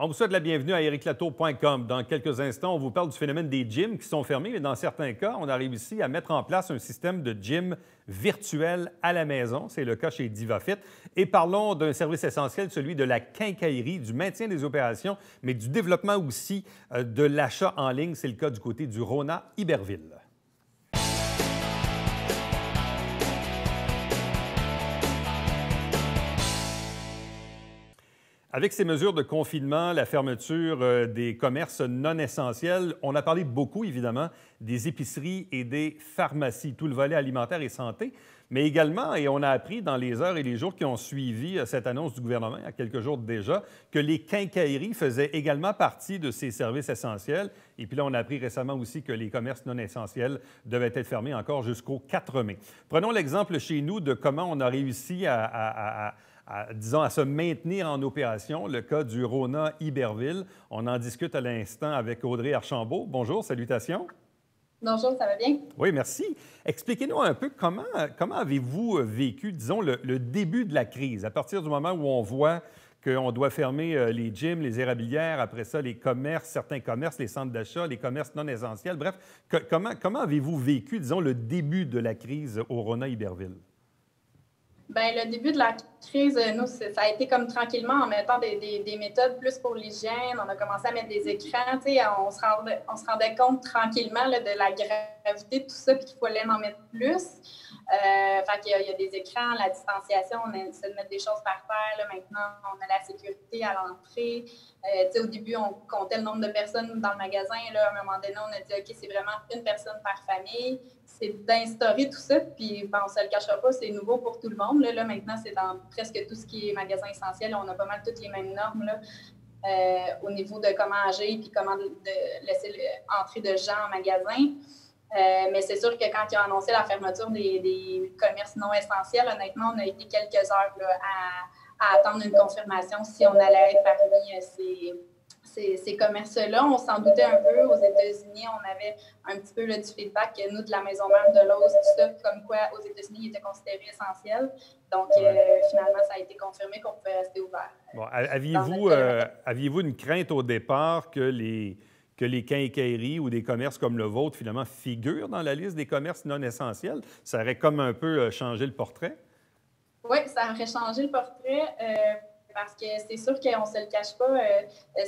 On vous souhaite la bienvenue à ericlatour.com. Dans quelques instants, on vous parle du phénomène des gyms qui sont fermés, mais dans certains cas, on a réussi à mettre en place un système de gym virtuel à la maison. C'est le cas chez DivaFit. Et parlons d'un service essentiel, celui de la quincaillerie, du maintien des opérations, mais du développement aussi de l'achat en ligne. C'est le cas du côté du Rona Iberville. Avec ces mesures de confinement, la fermeture des commerces non essentiels, on a parlé beaucoup, évidemment, des épiceries et des pharmacies, tout le volet alimentaire et santé, mais également, et on a appris dans les heures et les jours qui ont suivi cette annonce du gouvernement, il y a quelques jours déjà, que les quincailleries faisaient également partie de ces services essentiels. Et puis là, on a appris récemment aussi que les commerces non essentiels devaient être fermés encore jusqu'au 4 mai. Prenons l'exemple chez nous de comment on a réussi disons, à se maintenir en opération, le cas du Rona Iberville. On en discute à l'instant avec Audrey Archambault. Bonjour, salutations. Bonjour, ça va bien? Oui, merci. Expliquez-nous un peu comment avez-vous vécu, disons, le début de la crise, à partir du moment où on voit qu'on doit fermer les gyms, les érablières, après ça, les commerces, certains commerces, les centres d'achat, les commerces non essentiels. Bref, comment avez-vous vécu, disons, le début de la crise au Rona Iberville? Bien, le début de la crise, nous, ça a été comme tranquillement en mettant des méthodes plus pour l'hygiène. On a commencé à mettre des écrans. On se rendait compte tranquillement là, de la gravité de tout ça, puis qu'il fallait en mettre plus. Fait qu'il y a des écrans, la distanciation, on essaie de mettre des choses par terre. Là, maintenant, on a la sécurité à l'entrée. Au début, on comptait le nombre de personnes dans le magasin. Là, à un moment donné, on a dit, OK, c'est vraiment une personne par famille. C'est d'instaurer tout ça, puis on ne se le cachera pas, c'est nouveau pour tout le monde. Là, maintenant, c'est dans presque tout ce qui est magasin essentiel. On a pas mal toutes les mêmes normes là, au niveau de comment agir puis comment de laisser entrer de gens en magasin. Mais c'est sûr que quand ils ont annoncé la fermeture des commerces non essentiels, honnêtement, on a été quelques heures là, à attendre une confirmation si on allait être parmi ces commerces-là. On s'en doutait un peu. Aux États-Unis, on avait un petit peu là, du feedback, nous, de la maison mère de Lowe's, tout ça, comme quoi aux États-Unis, ils étaient considérés essentiels. Donc, finalement, ça a été confirmé qu'on pouvait rester ouvert. Bon, aviez-vous une crainte au départ que les quincailleries ou des commerces comme le vôtre, finalement, figurent dans la liste des commerces non essentiels? Ça aurait comme un peu changé le portrait? Oui, ça aurait changé le portrait. Parce que c'est sûr qu'on ne se le cache pas,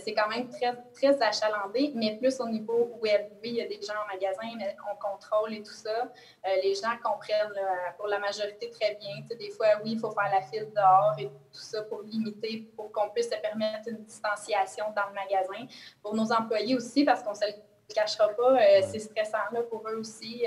c'est quand même très, très achalandé, mais plus au niveau web. Oui, il y a des gens en magasin, mais on contrôle et tout ça. Les gens comprennent là, pour la majorité très bien. Tu sais, des fois, oui, il faut faire la file dehors et tout ça pour limiter, pour qu'on puisse se permettre une distanciation dans le magasin. Pour nos employés aussi, parce qu'on ne se le cachera pas, c'est stressant là, pour eux aussi.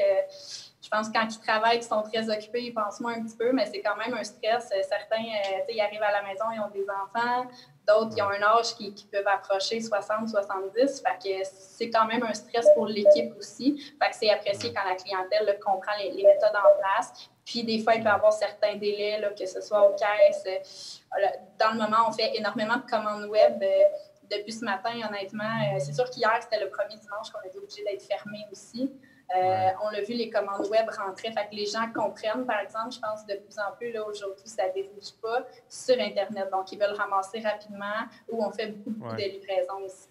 Je pense que quand ils travaillent, ils sont très occupés, ils pensent moins un petit peu, mais c'est quand même un stress. Certains, ils arrivent à la maison, ils ont des enfants. D'autres, ils ont un âge qui peuvent approcher 60, 70. Fait que c'est quand même un stress pour l'équipe aussi. Fait que c'est apprécié quand la clientèle là, comprend les méthodes en place. Puis des fois, il peut y avoir certains délais, là, que ce soit aux caisses. Dans le moment, on fait énormément de commandes web. Depuis ce matin, honnêtement, c'est sûr qu'hier, c'était le premier dimanche qu'on était obligé d'être fermé aussi. On l'a vu, les commandes web rentraient. Fait que les gens comprennent, par exemple, je pense de plus en plus, là, aujourd'hui, ça ne dirige pas sur Internet. Donc, ils veulent ramasser rapidement ou on fait beaucoup de livraisons aussi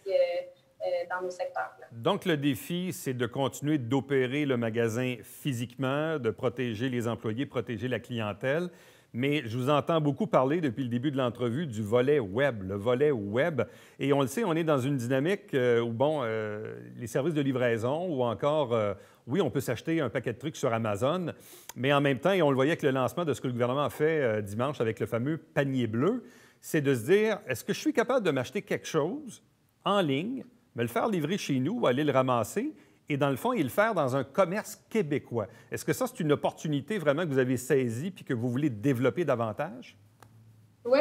dans nos secteurs. Là. Donc, le défi, c'est de continuer d'opérer le magasin physiquement, de protéger les employés, protéger la clientèle. Mais je vous entends beaucoup parler depuis le début de l'entrevue du volet web, le volet web. Et on le sait, on est dans une dynamique où, les services de livraison ou encore, oui, on peut s'acheter un paquet de trucs sur Amazon, mais en même temps, et on le voyait avec le lancement de ce que le gouvernement a fait dimanche avec le fameux panier bleu, c'est de se dire, est-ce que je suis capable de m'acheter quelque chose en ligne, me le faire livrer chez nous ou aller le ramasser? Et dans le fond, et le faire dans un commerce québécois. Est-ce que ça, c'est une opportunité vraiment que vous avez saisie puis que vous voulez développer davantage? Oui,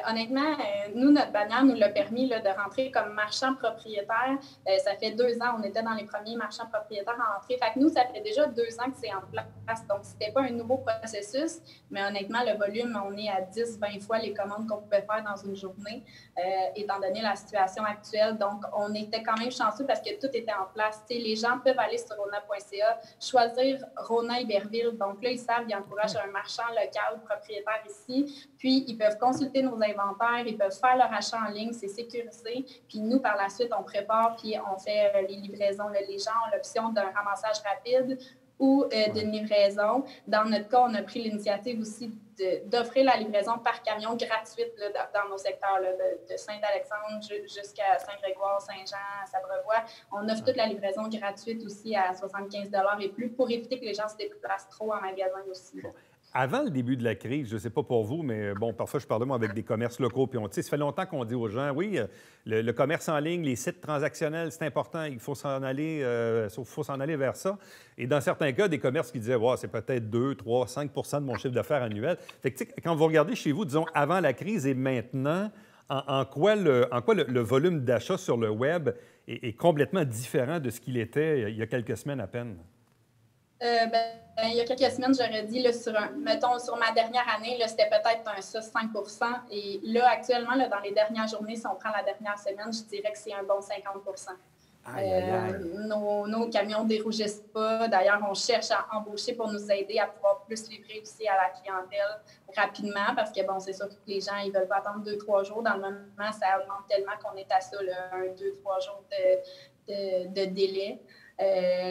honnêtement, nous, notre bannière nous l'a permis là, de rentrer comme marchand propriétaire. Ça fait 2 ans, on était dans les premiers marchands propriétaires à entrer. Fait que nous, ça fait déjà 2 ans que c'est en place. Donc, ce n'était pas un nouveau processus, mais honnêtement, le volume, on est à 10-20 fois les commandes qu'on pouvait faire dans une journée, étant donné la situation actuelle. Donc, on était quand même chanceux parce que tout était en place. T'sais, les gens peuvent aller sur rona.ca, choisir Rona Iberville. Donc là, ils savent, ils encouragent un marchand local, propriétaire ici, puis ils peuvent consulter nos inventaires, ils peuvent faire leur achat en ligne, c'est sécurisé. Puis nous, par la suite, on prépare puis on fait les livraisons. Les gens ont l'option d'un ramassage rapide ou d'une livraison. Dans notre cas, on a pris l'initiative aussi d'offrir la livraison par camion gratuite là, dans nos secteurs, là, de Saint-Alexandre jusqu'à Saint-Grégoire, Saint-Jean, Sabrevois. On offre toute la livraison gratuite aussi à 75 $ et plus pour éviter que les gens se déplacent trop en magasin aussi. Bon. Avant le début de la crise, je ne sais pas pour vous, mais bon, parfois je parlais moi avec des commerces locaux, puis ça fait longtemps qu'on dit aux gens, oui, le commerce en ligne, les sites transactionnels, c'est important, il faut s'en aller vers ça. Et dans certains cas, des commerces qui disaient, wow, c'est peut-être 2, 3, 5 de mon chiffre d'affaires annuel. Fait que, quand vous regardez chez vous, disons, avant la crise et maintenant, en quoi le volume d'achat sur le web est complètement différent de ce qu'il était il y a quelques semaines à peine? Il y a quelques semaines, j'aurais dit, là, sur ma dernière année, c'était peut-être un 5 %. Et là, actuellement, là, dans les dernières journées, si on prend la dernière semaine, je dirais que c'est un bon 50 %. Nos camions ne dérougissent pas. D'ailleurs, on cherche à embaucher pour nous aider à pouvoir plus livrer aussi à la clientèle rapidement parce que, bon, c'est sûr que les gens, ils ne veulent pas attendre 2-3 jours. Dans le moment, ça augmente tellement qu'on est à ça, là, 2-3 jours de délai.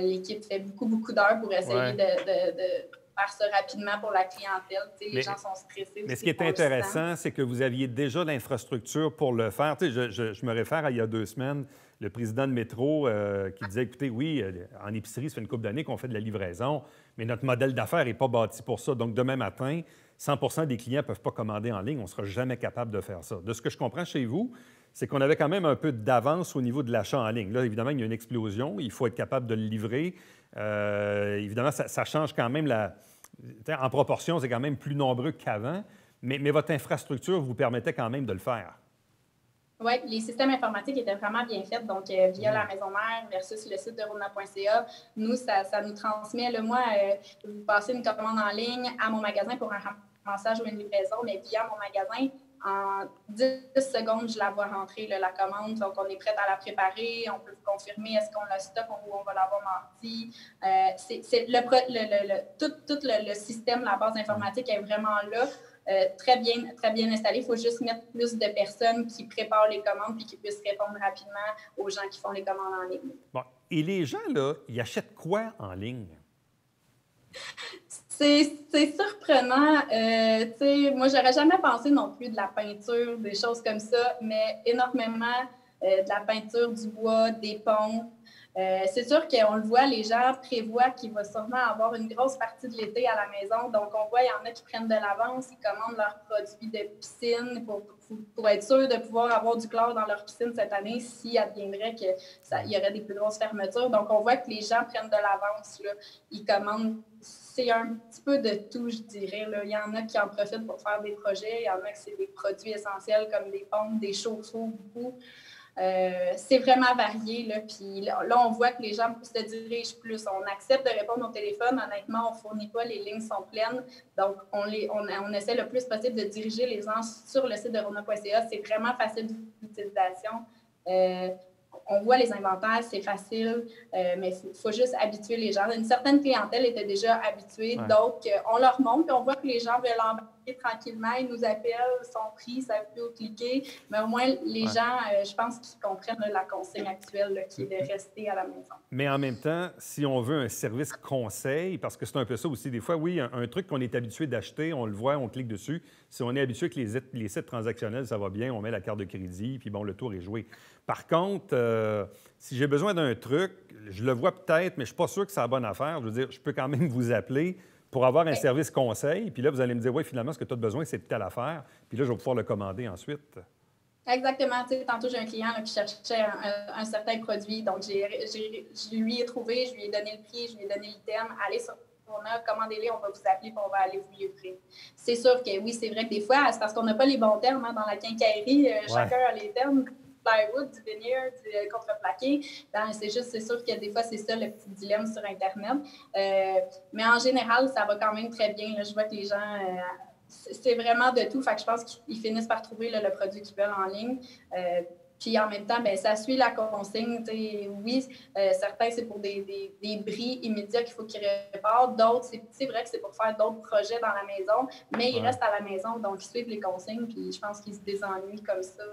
L'équipe fait beaucoup d'heures pour essayer de faire ça rapidement pour la clientèle. Les gens sont stressés. Mais ce qui est intéressant, c'est que vous aviez déjà l'infrastructure pour le faire. Je me réfère à il y a 2 semaines, le président de Métro qui disait, écoutez, oui, en épicerie, ça fait une couple d'années qu'on fait de la livraison, mais notre modèle d'affaires n'est pas bâti pour ça. Donc, demain matin, 100 des clients ne peuvent pas commander en ligne. On ne sera jamais capable de faire ça. De ce que je comprends chez vous, c'est qu'on avait quand même un peu d'avance au niveau de l'achat en ligne. Là, évidemment, il y a une explosion. Il faut être capable de le livrer. Évidemment, ça change quand même en proportion, c'est quand même plus nombreux qu'avant. Mais votre infrastructure vous permettait quand même de le faire. Oui, les systèmes informatiques étaient vraiment bien faits. Donc, via la maison mère versus le site de rona.ca, nous, ça nous transmet. Moi, vous passez une commande en ligne à mon magasin pour un ramassage ou une livraison, mais via mon magasin, en 10 secondes, je la vois rentrer, la commande. Donc, on est prête à la préparer. On peut vous confirmer est-ce qu'on la stocke ou on va l'avoir mardi. Tout le système, la base informatique est vraiment là. Très bien installé. Il faut juste mettre plus de personnes qui préparent les commandes et qui puissent répondre rapidement aux gens qui font les commandes en ligne. Bon. Et les gens, là, ils achètent quoi en ligne? C'est surprenant. Moi, j'aurais jamais pensé non plus de la peinture, des choses comme ça, mais énormément de la peinture, du bois, des ponts. C'est sûr qu'on le voit, les gens prévoient qu'il va sûrement avoir une grosse partie de l'été à la maison. Donc, on voit, il y en a qui prennent de l'avance, ils commandent leurs produits de piscine pour être sûr de pouvoir avoir du chlore dans leur piscine cette année s'il adviendrait qu'il y aurait des plus grosses fermetures. Donc, on voit que les gens prennent de l'avance. Ils commandent. C'est un petit peu de tout, je dirais. Là. Il y en a qui en profitent pour faire des projets. Il y en a qui c'est des produits essentiels comme des pompes, des chauffe-eau, beaucoup. C'est vraiment varié. Là. Puis là, on voit que les gens se dirigent plus. On accepte de répondre au téléphone. Honnêtement, on ne fournit pas. Les lignes sont pleines. Donc, on essaie le plus possible de diriger les gens sur le site de rona.ca. C'est vraiment facile d'utilisation. On voit les inventaires, c'est facile, mais il faut juste habituer les gens. Une certaine clientèle était déjà habituée, donc on leur montre, puis on voit que les gens veulent embarquer tranquillement, ils nous appellent, sont pris, ils ne savent plus où cliquer, mais au moins les gens, je pense qu'ils comprennent la consigne actuelle qui est de rester à la maison. Mais en même temps, si on veut un service conseil, parce que c'est un peu ça aussi, des fois, oui, un truc qu'on est habitué d'acheter, on le voit, on clique dessus. Si on est habitué que les sites transactionnels, ça va bien, on met la carte de crédit, puis bon, le tour est joué. Par contre, si j'ai besoin d'un truc, je le vois peut-être, mais je ne suis pas sûr que c'est la bonne affaire. Je veux dire, je peux quand même vous appeler pour avoir un service conseil, puis là, vous allez me dire, oui, finalement, ce que tu as besoin, c'est telle affaire, puis là, je vais pouvoir le commander ensuite. Exactement. Tantôt, j'ai un client qui cherchait un certain produit, donc je lui ai trouvé, je lui ai donné le prix, je lui ai donné l'item. Allez sur Rona, commandez-les, on va vous appeler, puis on va aller vous livrer. C'est sûr que oui, c'est vrai que des fois, c'est parce qu'on n'a pas les bons termes dans la quincaillerie. Chacun a les termes. Plywood, du veneer, du contreplaqué. C'est sûr que des fois, c'est ça le petit dilemme sur Internet. Mais en général, ça va quand même très bien. Là. Je vois que les gens, c'est vraiment de tout. Fait que je pense qu'ils finissent par trouver le produit qu'ils veulent en ligne. Puis en même temps, bien, ça suit la consigne. Oui, certains, c'est pour des bris immédiats qu'il faut qu'ils réparent. D'autres, c'est vrai que c'est pour faire d'autres projets dans la maison, mais ils restent à la maison, donc ils suivent les consignes. Puis je pense qu'ils se désennuient comme ça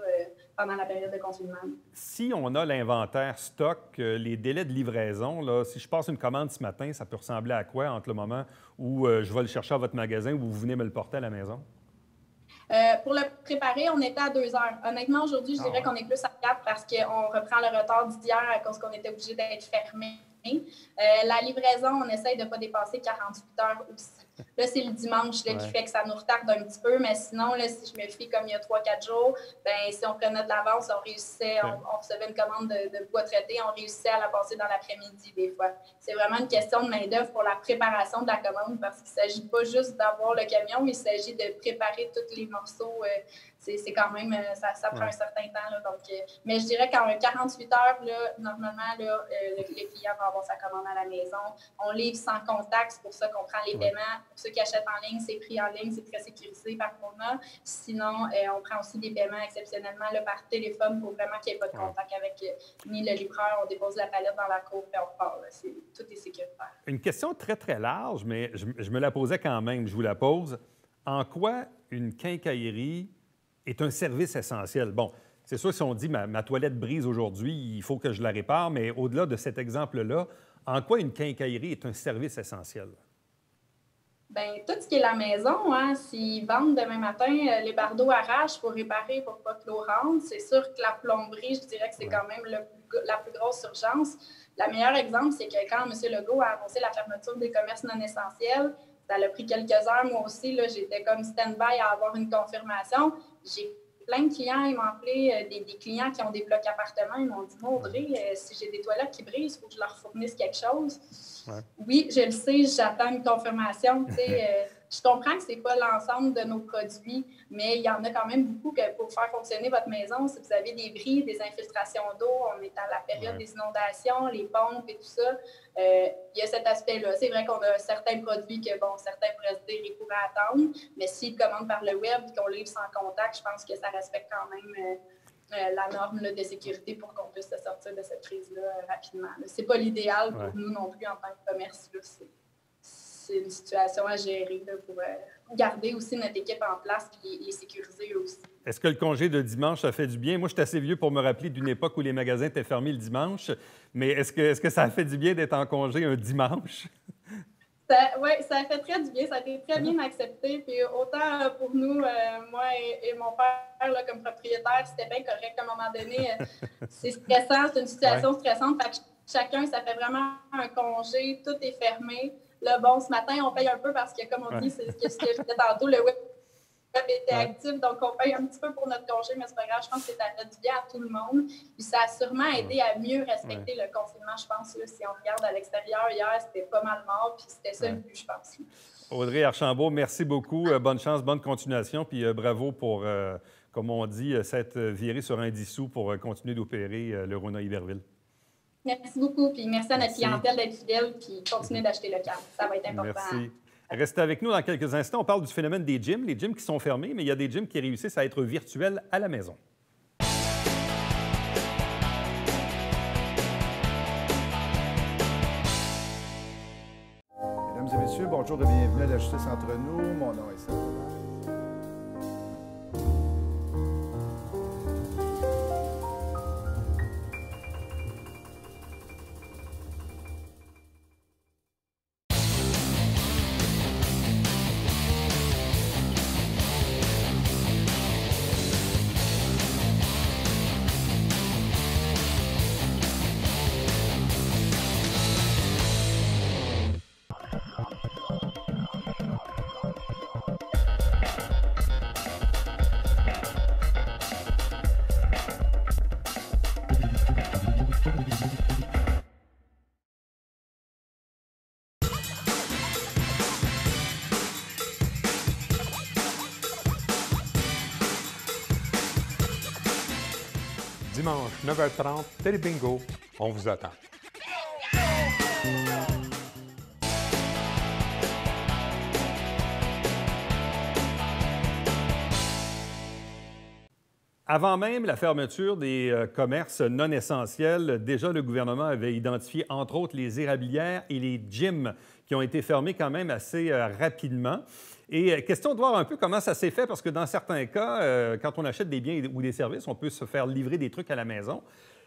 pendant la période de confinement. Si on a l'inventaire stock, les délais de livraison, là, si je passe une commande ce matin, ça peut ressembler à quoi entre le moment où je vais le chercher à votre magasin ou vous venez me le porter à la maison? Pour le préparer, on était à 2 heures. Honnêtement, aujourd'hui, je dirais qu'on est plus à 4 parce qu'on reprend le retard d'hier à cause qu'on était obligé d'être fermé. La livraison, on essaye de ne pas dépasser 48 heures aussi. Là, c'est le dimanche là, qui fait que ça nous retarde un petit peu, mais sinon, là, si je me fie comme il y a 3-4 jours, ben, si on prenait de l'avance, on réussissait, on recevait une commande de bois traité, on réussissait à la passer dans l'après-midi des fois. C'est vraiment une question de main-d'œuvre pour la préparation de la commande parce qu'il ne s'agit pas juste d'avoir le camion, il s'agit de préparer tous les morceaux. C'est quand même, ça prend un certain temps. Là, donc, mais je dirais qu'en 48 heures, là, normalement, là, le client va avoir sa commande à la maison. On livre sans contact, c'est pour ça qu'on prend les paiements. Pour ceux qui achètent en ligne, c'est pris en ligne, c'est très sécurisé par Mona. Sinon, on prend aussi des paiements exceptionnellement là, par téléphone pour vraiment qu'il n'y ait pas de contact avec ni le livreur. On dépose la palette dans la cour et on repart. Tout est sécuritaire. Une question très, très large, mais je me la posais quand même. Je vous la pose. En quoi une quincaillerie est un service essentiel? Bon, c'est sûr, si on dit ma toilette brise aujourd'hui, il faut que je la répare, mais au-delà de cet exemple-là, en quoi une quincaillerie est un service essentiel? Bien, tout ce qui est la maison, hein, s'ils vendent demain matin, les bardeaux arrachent pour réparer, pour pas que l'eau rentre. C'est sûr que la plomberie, je dirais que c'est quand même la plus grosse urgence. Le meilleur exemple, c'est que quand M. Legault a annoncé la fermeture des commerces non essentiels, ça a pris quelques heures. Moi aussi, là, j'étais comme stand-by à avoir une confirmation. J'ai plein de clients, ils m'ont appelé, des clients qui ont des blocs appartements. Ils m'ont dit, Audrey, si j'ai des toilettes qui brisent, il faut que je leur fournisse quelque chose. Ouais. Oui, je le sais, j'attends une confirmation. Je comprends que ce n'est pas l'ensemble de nos produits, mais il y en a quand même beaucoup que pour faire fonctionner votre maison, si vous avez des bris, des infiltrations d'eau, on est à la période des inondations, les pompes et tout ça, il y a cet aspect-là. C'est vrai qu'on a certains produits que, bon, certains pourraient se dire qu'ils pourraient attendre, mais s'ils commandent par le web et qu'on livre sans contact, je pense que ça respecte quand même la norme là, de sécurité pour qu'on puisse se sortir de cette crise-là rapidement. Ce n'est pas l'idéal pour nous non plus en tant que commerce. C'est une situation à gérer là, pour garder aussi notre équipe en place et les sécuriser eux aussi. Est-ce que le congé de dimanche, ça fait du bien? Moi, je suis assez vieux pour me rappeler d'une époque où les magasins étaient fermés le dimanche, mais est-ce que ça a fait du bien d'être en congé un dimanche? Oui, ça a fait très du bien. Ça a été très bien accepté. Puis autant pour nous, moi et mon père, là, comme propriétaire, c'était bien correct. À un moment donné, c'est stressant, c'est une situation stressante. Fait que chacun, ça fait vraiment un congé, tout est fermé. Là, bon, ce matin, on paye un peu parce que, comme on dit, c'est ce que je disais tantôt, le web était actif, donc on paye un petit peu pour notre congé, mais c'est pas grave, je pense que ça fait du bien à tout le monde. Puis ça a sûrement aidé à mieux respecter le confinement, je pense. Là, si on regarde à l'extérieur, hier, c'était pas mal mort, puis c'était ça le but, je pense. Audrey Archambault, merci beaucoup. Bonne chance, bonne continuation, puis bravo pour, comme on dit, s'être viré sur un 10 sous pour continuer d'opérer le Rona Iberville. Merci beaucoup, puis merci à notre clientèle d'être fidèle, puis continuer d'acheter local. Ça va être important. Merci. Restez avec nous dans quelques instants. On parle du phénomène des gyms, les gyms qui sont fermés, mais il y a des gyms qui réussissent à être virtuels à la maison. Mesdames et messieurs, bonjour et bienvenue à la Justice entre nous. Mon nom est Serge. Dimanche, 9h30, Télé Bingo, on vous attend. Avant même la fermeture des commerces non essentiels, déjà le gouvernement avait identifié, entre autres, les érablières et les gyms qui ont été fermés quand même assez rapidement. Et question de voir un peu comment ça s'est fait, parce que dans certains cas, quand on achète des biens ou des services, on peut se faire livrer des trucs à la maison.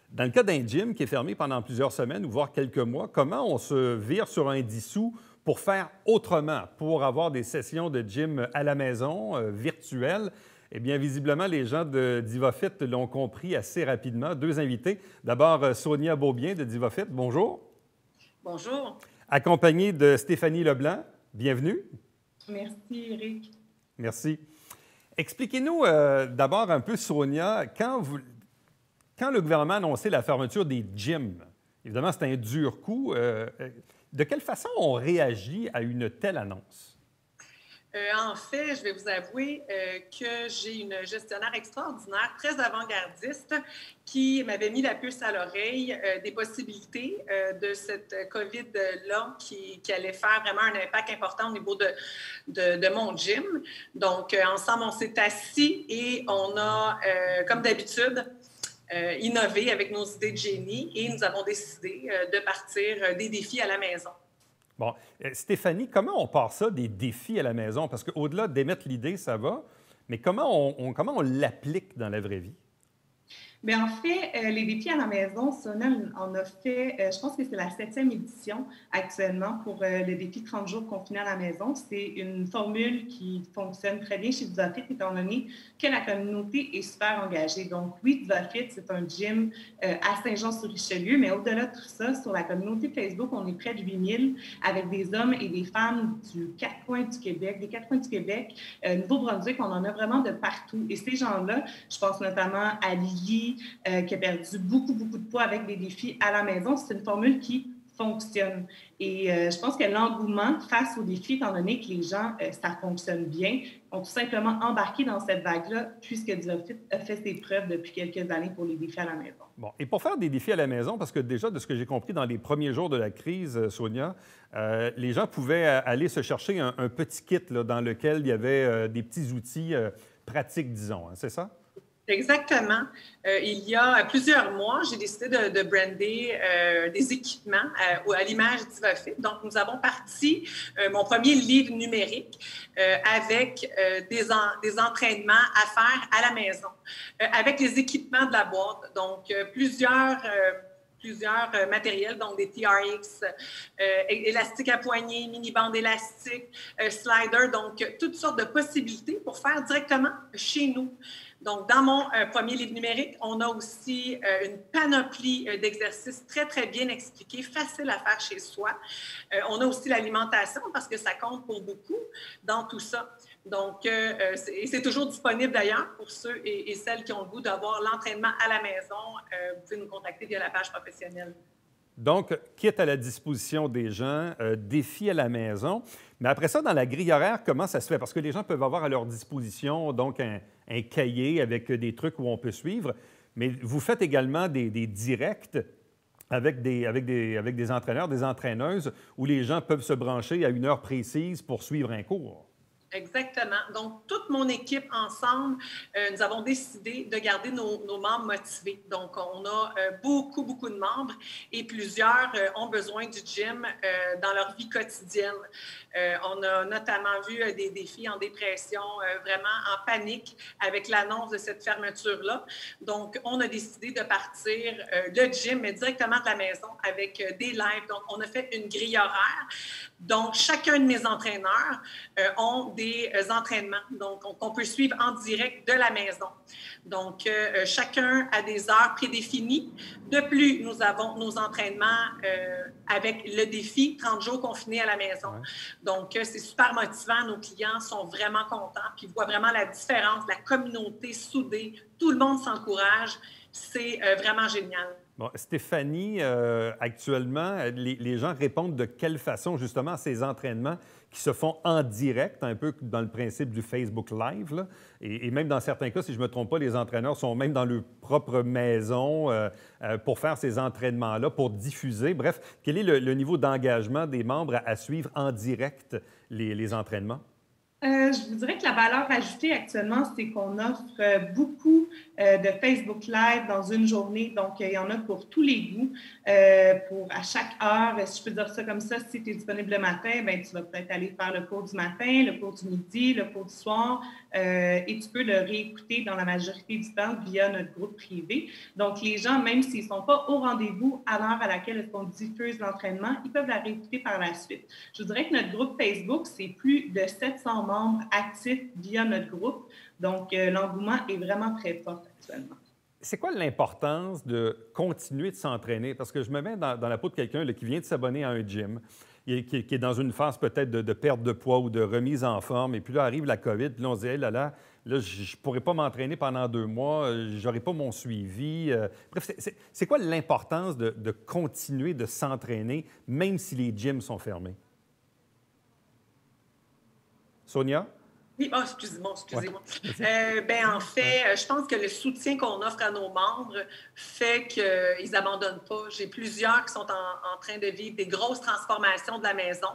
Dans le cas d'un gym qui est fermé pendant plusieurs semaines ou voire quelques mois, comment on se vire sur un dissous pour faire autrement, pour avoir des sessions de gym à la maison, virtuelles? Eh bien, visiblement, les gens de DivaFit l'ont compris assez rapidement. Deux invités. D'abord, Sonia Beaubien de DivaFit. Bonjour. Bonjour. Accompagnée de Stéphanie Leblanc. Bienvenue. Merci, Eric. Merci. Expliquez-nous d'abord un peu, Sonia, quand le gouvernement a annoncé la fermeture des gyms, évidemment, c'est un dur coup. De quelle façon on réagit à une telle annonce? En fait, je vais vous avouer que j'ai une gestionnaire extraordinaire, très avant-gardiste, qui m'avait mis la puce à l'oreille des possibilités de cette COVID-là qui allait faire vraiment un impact important au niveau de mon gym. Donc, ensemble, on s'est assis et on a, comme d'habitude, innové avec nos idées de génie et nous avons décidé de partir des défis à la maison. Bon, Stéphanie, comment on part ça, des défis à la maison? Parce qu'au-delà d'émettre l'idée, ça va, mais comment on l'applique dans la vraie vie? Bien, en fait, les défis à la maison, Sonia, on a fait, je pense que c'est la 7e édition actuellement pour le défi 30 jours confinés à la maison. C'est une formule qui fonctionne très bien chez DivaFit, étant donné que la communauté est super engagée. Donc, oui, DivaFit, c'est un gym à Saint-Jean-sur-Richelieu, mais au-delà de tout ça, sur la communauté Facebook, on est près de 8000 avec des hommes et des femmes des quatre coins du Québec, Nouveau-Brunswick, on en a vraiment de partout. Et ces gens-là, je pense notamment à Lily, qui a perdu beaucoup de poids avec des défis à la maison. C'est une formule qui fonctionne. Et je pense que l'engouement face aux défis, étant donné que les gens, ça fonctionne bien, ont tout simplement embarqué dans cette vague-là, puisque DivaFit a fait ses preuves depuis quelques années pour les défis à la maison. Bon, et pour faire des défis à la maison, parce que déjà, de ce que j'ai compris dans les premiers jours de la crise, Sonia, les gens pouvaient aller se chercher un petit kit là, dans lequel il y avait des petits outils pratiques, disons. Hein, c'est ça? Exactement. Il y a plusieurs mois, j'ai décidé de brander des équipements à l'image DivaFit. Donc, nous avons parti mon premier livre numérique avec des entraînements à faire à la maison, avec les équipements de la boîte. Donc, plusieurs matériels, donc des TRX, élastiques à poignée, mini-bandes élastiques, sliders, donc toutes sortes de possibilités pour faire directement chez nous. Donc, dans mon premier livre numérique, on a aussi une panoplie d'exercices très bien expliqués, faciles à faire chez soi. On a aussi l'alimentation parce que ça compte pour beaucoup dans tout ça. Donc, c'est toujours disponible d'ailleurs pour ceux et celles qui ont le goût d'avoir l'entraînement à la maison. Vous pouvez nous contacter via la page professionnelle. Donc, kit à la disposition des gens, défi à la maison. Mais après ça, dans la grille horaire, comment ça se fait? Parce que les gens peuvent avoir à leur disposition donc un cahier avec des trucs où on peut suivre. Mais vous faites également des directs avec des entraîneurs, des entraîneuses, où les gens peuvent se brancher à une heure précise pour suivre un cours. Exactement. Donc, toute mon équipe ensemble, nous avons décidé de garder nos membres motivés. Donc, on a beaucoup de membres et plusieurs ont besoin du gym dans leur vie quotidienne. On a notamment vu des défis en dépression, vraiment en panique avec l'annonce de cette fermeture-là. Donc, on a décidé de partir le gym, mais directement de la maison avec des lives. Donc, on a fait une grille horaire. Donc, chacun de mes entraîneurs ont des entraînements donc qu'on peut suivre en direct de la maison. Donc, chacun a des heures prédéfinies. De plus, nous avons nos entraînements avec le défi 30 jours confinés à la maison. Ouais. Donc, c'est super motivant. Nos clients sont vraiment contents puis voient vraiment la différence, la communauté soudée. Tout le monde s'encourage. C'est vraiment génial. Bon, Stéphanie, actuellement, les gens répondent de quelle façon justement à ces entraînements qui se font en direct, un peu dans le principe du Facebook Live, là. Et même dans certains cas, si je ne me trompe pas, les entraîneurs sont même dans leur propre maison pour faire ces entraînements-là, pour diffuser. Bref, quel est le niveau d'engagement des membres à suivre en direct les entraînements? Je vous dirais que la valeur ajoutée actuellement, c'est qu'on offre beaucoup de Facebook Live dans une journée. Donc, il y en a pour tous les goûts, pour à chaque heure. Si je peux dire ça comme ça, si tu es disponible le matin, bien, tu vas peut-être aller faire le cours du matin, le cours du midi, le cours du soir, et tu peux le réécouter dans la majorité du temps via notre groupe privé. Donc, les gens, même s'ils ne sont pas au rendez-vous à l'heure à laquelle on diffuse l'entraînement, ils peuvent la réécouter par la suite. Je vous dirais que notre groupe Facebook, c'est plus de 700 membres actifs via notre groupe. Donc, l'engouement est vraiment très fort actuellement. C'est quoi l'importance de continuer de s'entraîner? Parce que je me mets dans la peau de quelqu'un qui vient de s'abonner à un gym, qui est dans une phase peut-être de perte de poids ou de remise en forme, et puis là arrive la COVID, puis là on se dit, hey, là, je ne pourrais pas m'entraîner pendant 2 mois, je n'aurai pas mon suivi. Bref, c'est quoi l'importance de continuer de s'entraîner, même si les gyms sont fermés? Sonia? Oui, excusez-moi. Ouais. En fait, je pense que le soutien qu'on offre à nos membres fait qu'ils n'abandonnent pas. J'ai plusieurs qui sont en train de vivre des grosses transformations de la maison.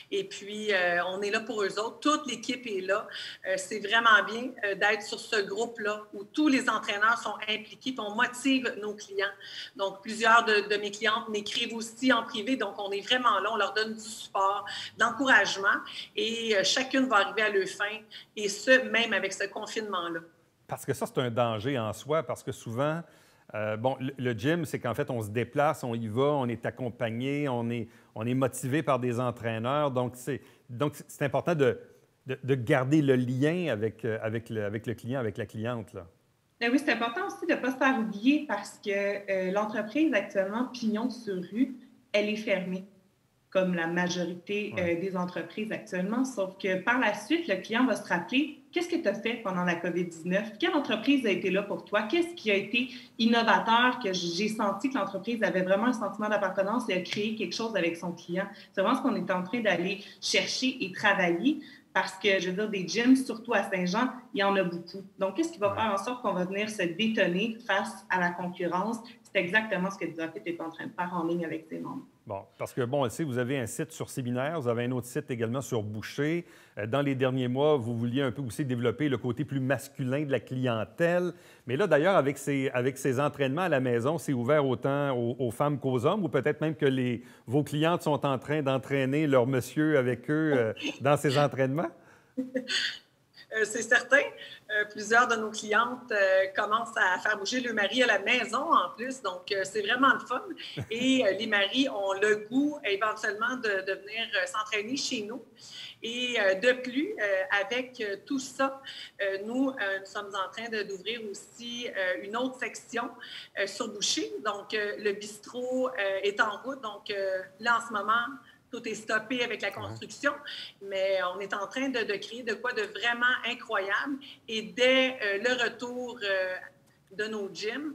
Et puis, on est là pour eux autres. Toute l'équipe est là. C'est vraiment bien d'être sur ce groupe-là où tous les entraîneurs sont impliqués et on motive nos clients. Donc, plusieurs de mes clientes m'écrivent aussi en privé. Donc, on est vraiment là. On leur donne du support, d'encouragement et chacune va arriver à leur fin. Et ce, même avec ce confinement-là. Parce que ça, c'est un danger en soi, parce que souvent, le gym, c'est qu'en fait, on se déplace, on y va, on est accompagné, on est motivé par des entraîneurs. Donc, c'est important de garder le lien avec le client, avec la cliente, là. Oui, c'est important aussi de ne pas se faire oublier parce que l'entreprise actuellement, pignon sur rue, elle est fermée, comme la majorité des entreprises actuellement. Sauf que par la suite, le client va se rappeler qu'est-ce que tu as fait pendant la COVID-19? Quelle entreprise a été là pour toi? Qu'est-ce qui a été innovateur que j'ai senti que l'entreprise avait vraiment un sentiment d'appartenance et a créé quelque chose avec son client? C'est vraiment ce qu'on est en train d'aller chercher et travailler parce que, je veux dire, des gyms, surtout à Saint-Jean, il y en a beaucoup. Donc, qu'est-ce qui va faire en sorte qu'on va venir se détonner face à la concurrence? C'est exactement ce que Duofit est en train de faire en ligne avec ses membres. Bon, parce que, on le sait, vous avez un site sur Séminaire, vous avez un autre site également sur Boucher. Dans les derniers mois, vous vouliez un peu aussi développer le côté plus masculin de la clientèle. Mais là, d'ailleurs, avec ces entraînements à la maison, c'est ouvert autant aux femmes qu'aux hommes, ou peut-être même que vos clientes sont en train d'entraîner leur monsieur avec eux dans ces entraînements? C'est certain. Plusieurs de nos clientes commencent à faire bouger le mari à la maison en plus. Donc, c'est vraiment le fun. Et les maris ont le goût éventuellement de venir s'entraîner chez nous. Et de plus, avec tout ça, nous sommes en train d'ouvrir aussi une autre section sur Boucher. Donc, le bistrot est en route. Donc, là, en ce moment, tout est stoppé avec la construction, mais on est en train de créer de quoi de vraiment incroyable. Et dès le retour de nos gyms,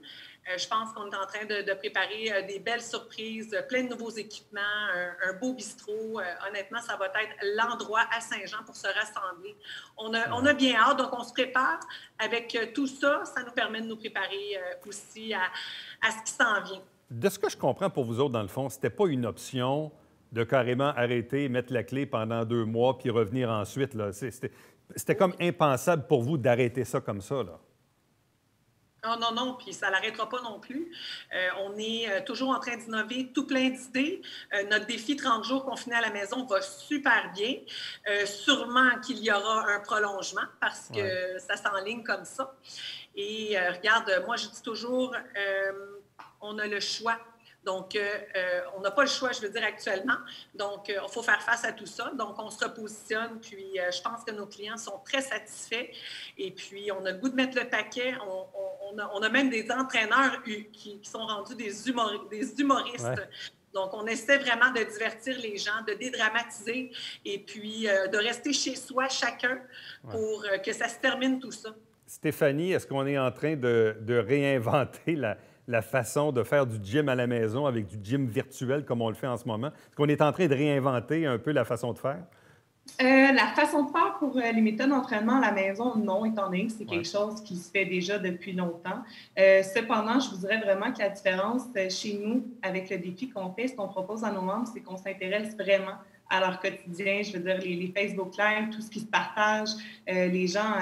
je pense qu'on est en train de préparer des belles surprises, plein de nouveaux équipements, un beau bistrot. Honnêtement, ça va être l'endroit à Saint-Jean pour se rassembler. On a bien hâte, donc on se prépare. Avec tout ça, ça nous permet de nous préparer aussi à ce qui s'en vient. De ce que je comprends pour vous autres, dans le fond, c'était pas une option de carrément arrêter, mettre la clé pendant 2 mois puis revenir ensuite, là. C'était comme impensable pour vous d'arrêter ça comme ça, là. Non, puis ça ne l'arrêtera pas non plus. On est toujours en train d'innover, tout plein d'idées. Notre défi 30 jours confiné à la maison va super bien. Sûrement qu'il y aura un prolongement parce que ça s'enligne comme ça. Et regarde, moi je dis toujours, on a le choix. Donc, on n'a pas le choix, je veux dire, actuellement. Donc, il faut faire face à tout ça. Donc, on se repositionne. Puis, je pense que nos clients sont très satisfaits. Et puis, on a le goût de mettre le paquet. On a même des entraîneurs qui sont rendus des humoristes. Ouais. Donc, on essaie vraiment de divertir les gens, de dédramatiser et puis de rester chez soi chacun pour que ça se termine tout ça. Stéphanie, est-ce qu'on est en train de réinventer la façon de faire du gym à la maison avec du gym virtuel comme on le fait en ce moment? Est-ce qu'on est en train de réinventer un peu la façon de faire? La façon de faire pour les méthodes d'entraînement à la maison, non, étant donné que c'est quelque chose qui se fait déjà depuis longtemps. Cependant, je vous dirais vraiment que la différence chez nous, avec le défi qu'on fait, ce qu'on propose à nos membres, c'est qu'on s'intéresse vraiment à leur quotidien. Je veux dire, les Facebook Live, tout ce qui se partage. Les gens,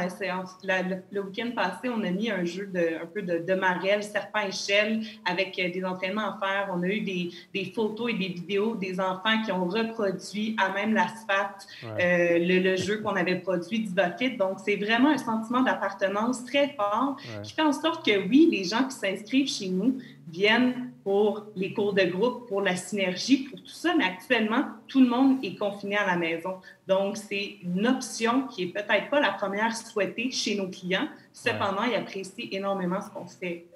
le week-end passé, on a mis un jeu un peu de marelle, serpent-échelle, avec des entraînements à faire. On a eu des photos et des vidéos des enfants qui ont reproduit à même l'asphalte le jeu qu'on avait produit d'Ivafit. Donc, c'est vraiment un sentiment d'appartenance très fort qui fait en sorte que, oui, les gens qui s'inscrivent chez nous viennent pour les cours de groupe, pour la synergie, pour tout ça, mais actuellement, tout le monde est confiné à la maison. Donc, c'est une option qui est peut-être pas la première souhaitée chez nos clients. Cependant, ils apprécient énormément ce qu'on fait.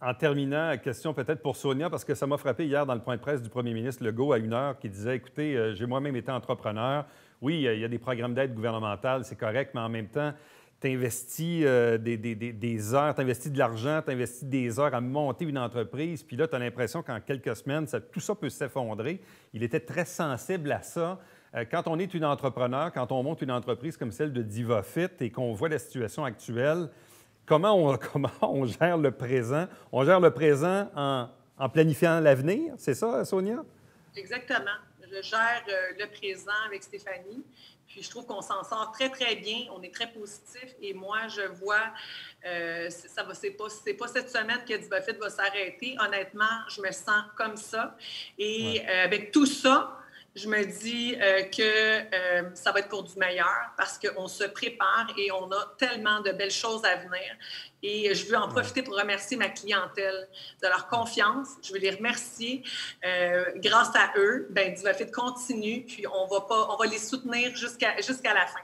En terminant, question peut-être pour Sonia, parce que ça m'a frappé hier dans le point de presse du premier ministre Legault à 1h, qui disait, écoutez, j'ai moi-même été entrepreneur. Oui, il y a des programmes d'aide gouvernementale, c'est correct, mais en même temps, tu investis des heures, tu investis de l'argent, tu investis des heures à monter une entreprise, puis là, tu as l'impression qu'en quelques semaines, tout ça peut s'effondrer. Il était très sensible à ça. Quand on est une entrepreneur, quand on monte une entreprise comme celle de Divafit et qu'on voit la situation actuelle, comment on gère le présent? On gère le présent en planifiant l'avenir, c'est ça, Sonia? Exactement. Je gère le présent avec Stéphanie. Puis je trouve qu'on s'en sort très, très bien. On est très positif. Et moi, je vois, c'est pas cette semaine que Divafit va s'arrêter. Honnêtement, je me sens comme ça. Et avec tout ça, je me dis que ça va être pour du meilleur parce qu'on se prépare et on a tellement de belles choses à venir. Et je veux en profiter pour remercier ma clientèle de leur confiance. Je veux les remercier. Grâce à eux, Divafit continue, puis on va les soutenir jusqu'à la fin.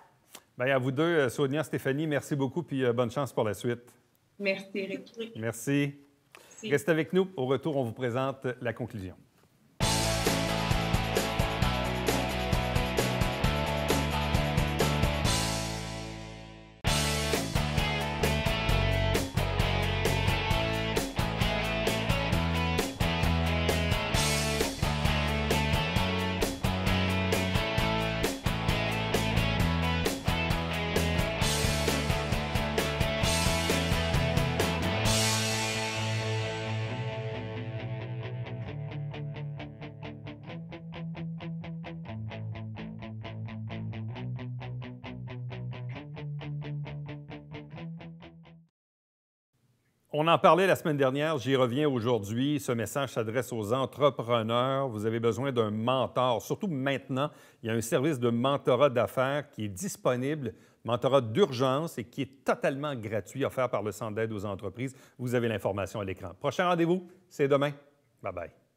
Bien, à vous deux, Sonia, Stéphanie, merci beaucoup, puis bonne chance pour la suite. Merci, Éric. Merci. Restez avec nous. Au retour, on vous présente la conclusion. On en parlait la semaine dernière, j'y reviens aujourd'hui. Ce message s'adresse aux entrepreneurs. Vous avez besoin d'un mentor, surtout maintenant. Il y a un service de mentorat d'affaires qui est disponible, mentorat d'urgence et qui est totalement gratuit, offert par le Centre d'aide aux entreprises. Vous avez l'information à l'écran. Prochain rendez-vous, c'est demain. Bye-bye.